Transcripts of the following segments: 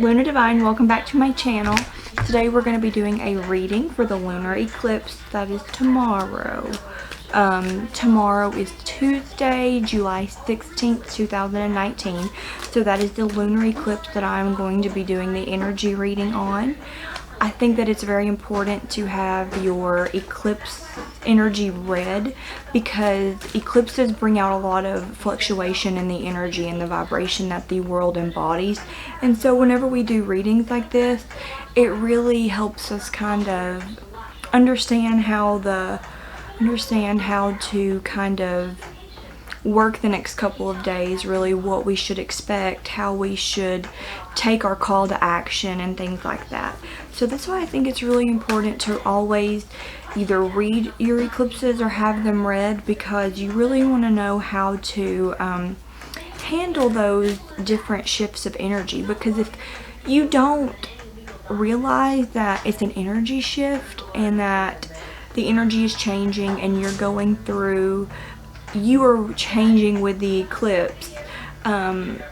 Luna Divine, welcome back to my channel. Today we're going to be doing a reading for the lunar eclipse that is tomorrow. Tomorrow is Tuesday, July 16th, 2019. So that is the lunar eclipse that I'm going to be doing the energy reading on. I think that it's very important to have your eclipse energy read because eclipses bring out a lot of fluctuation in the energy and the vibration that the world embodies. And so whenever we do readings like this, it really helps us kind of understand how to kind of work the next couple of days, really what we should expect, how we should take our call to action and things like that. So that's why I think it's really important to always either read your eclipses or have them read, because you really want to know how to handle those different shifts of energy. Because if you don't realize that it's an energy shift and that the energy is changing and you are changing with the eclipse, then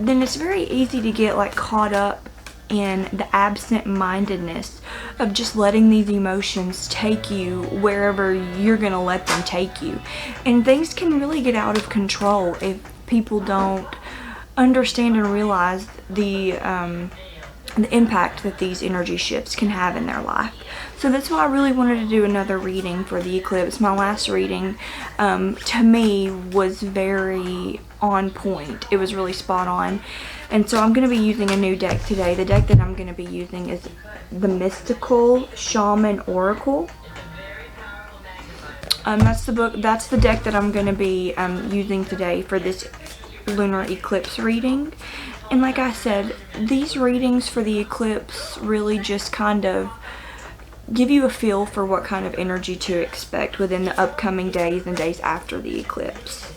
it's very easy to get caught up in the absent-mindedness of just letting these emotions take you wherever you're gonna let them take you. And things can really get out of control if people don't understand and realize the impact that these energy shifts can have in their life. So that's why I really wanted to do another reading for the eclipse. My last reading, to me, was very on point. It was really spot on. And so I'm going to be using a new deck today. The deck that I'm going to be using is the Mystical Shaman Oracle. That's the deck that I'm going to be using today for this lunar eclipse reading. And like I said, these readings for the eclipse really just kind of give you a feel for what kind of energy to expect within the upcoming days and days after the eclipse.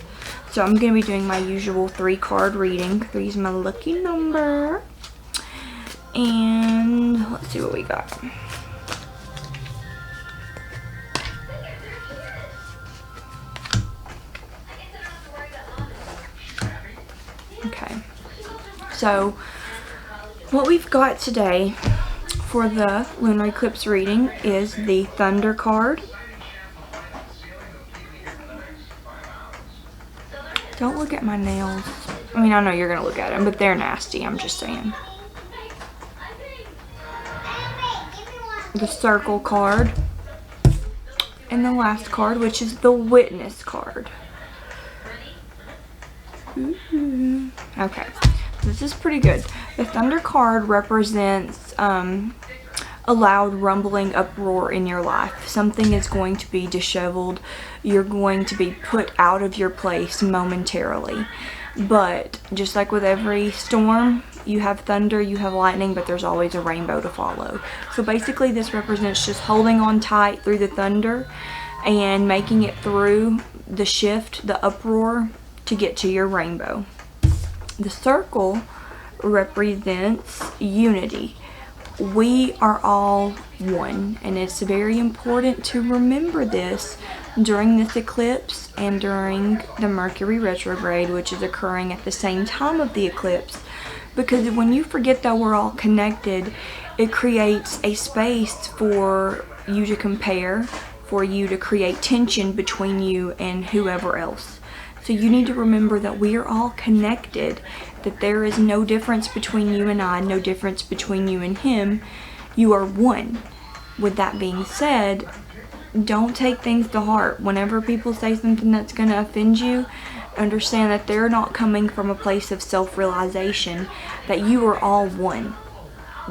So I'm going to be doing my usual 3-card reading. 3 is my lucky number. And let's see what we got. Okay. So what we've got today for the lunar eclipse reading is the Thunder card. Don't look at my nails. I mean, I know you're gonna look at them, but they're nasty, I'm just saying. The Circle card. And the last card, which is the Witness card. Ooh. Okay. This is pretty good. The Thunder card represents a loud rumbling uproar in your life. Something is going to be disheveled. You're going to be put out of your place momentarily. But just like with every storm, you have thunder, you have lightning, but there's always a rainbow to follow. So basically this represents just holding on tight through the thunder and making it through the shift, the uproar, to get to your rainbow. The Circle represents unity. We are all one, and it's very important to remember this during this eclipse and during the Mercury retrograde, which is occurring at the same time of the eclipse, because when you forget that we're all connected, it creates a space for you to compare, for you to create tension between you and whoever else. So you need to remember that we are all connected, that there is no difference between you and I, no difference between you and him. You are one. With that being said, don't take things to heart. Whenever people say something that's going to offend you, understand that they're not coming from a place of self-realization, that you are all one.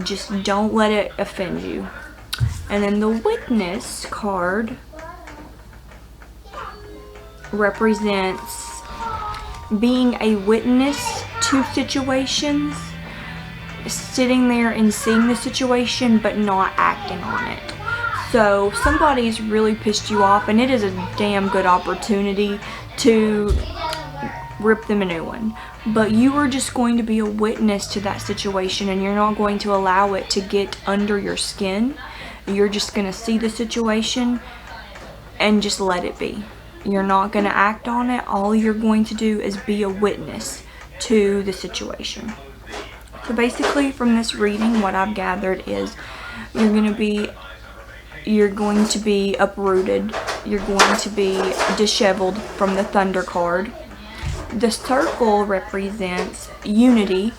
Just don't let it offend you. And then the Witness card represents being a witness to situations, sitting there and seeing the situation but not acting on it. So somebody's really pissed you off, and it is a damn good opportunity to rip them a new one. But you are just going to be a witness to that situation, and you're not going to allow it to get under your skin. You're just going to see the situation and just let it be. You're not going to act on it. All you're going to do is be a witness to the situation. So So basically from this reading, what I've gathered is you're going to be uprooted. You're going to be disheveled from the Thunder card. The circle represents unity.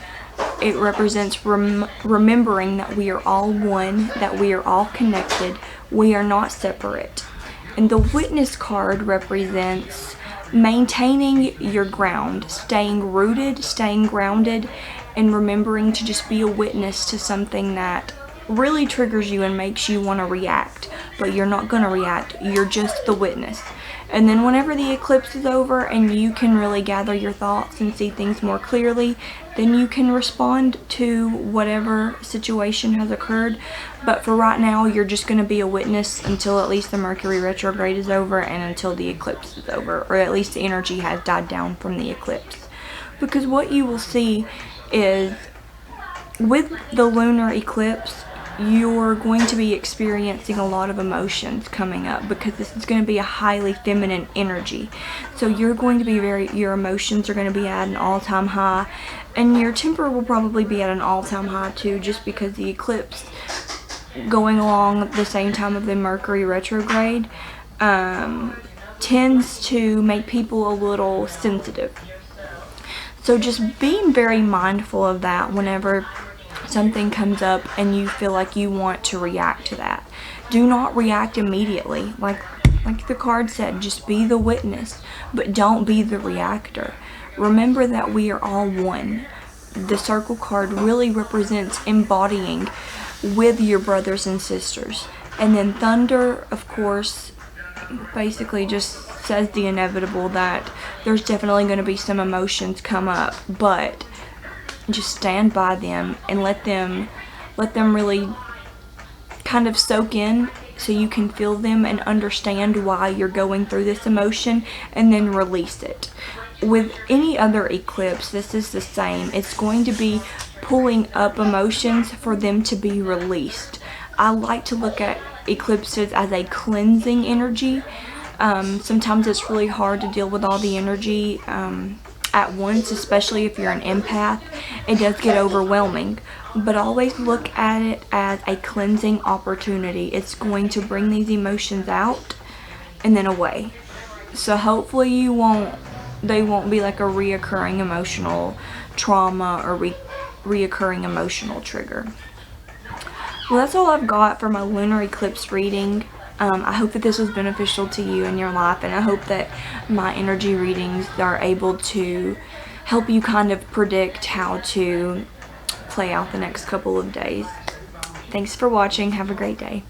It represents remembering that we are all one, that we are all connected. We are not separate. And the Witness card represents maintaining your ground, staying rooted, staying grounded, and remembering to just be a witness to something that really triggers you and makes you want to react. But you're not going to react. You're just the witness. And then whenever the eclipse is over and you can really gather your thoughts and see things more clearly, then you can respond to whatever situation has occurred. But for right now, you're just going to be a witness until at least the Mercury retrograde is over and until the eclipse is over, or at least the energy has died down from the eclipse. Because what you will see is with the lunar eclipse, you're going to be experiencing a lot of emotions coming up, because this is going to be a highly feminine energy. So you're going to be your emotions are going to be at an all-time high, and your temper will probably be at an all-time high too, just because the eclipse going along the same time of the Mercury retrograde tends to make people a little sensitive. So just being very mindful of that whenever something comes up and you feel like you want to react to that. Do not react immediately. Like the card said, just be the witness, but don't be the reactor. Remember that we are all one. The circle card really represents embodying with your brothers and sisters. And then thunder, of course, basically just says the inevitable, that there's definitely going to be some emotions come up, but just stand by them and let them really kind of soak in, so you can feel them and understand why you're going through this emotion, and then release it. With any other eclipse, this is the same. It's going to be pulling up emotions for them to be released. I like to look at eclipses as a cleansing energy. Sometimes it's really hard to deal with all the energy at once, especially if you're an empath. It does get overwhelming, but always look at it as a cleansing opportunity. It's going to bring these emotions out and then away. So hopefully they won't be like a reoccurring emotional trauma or reoccurring emotional trigger. Well, that's all I've got for my lunar eclipse reading. I hope that this was beneficial to you in your life, and I hope that my energy readings are able to help you kind of predict how to play out the next couple of days. Thanks for watching. Have a great day.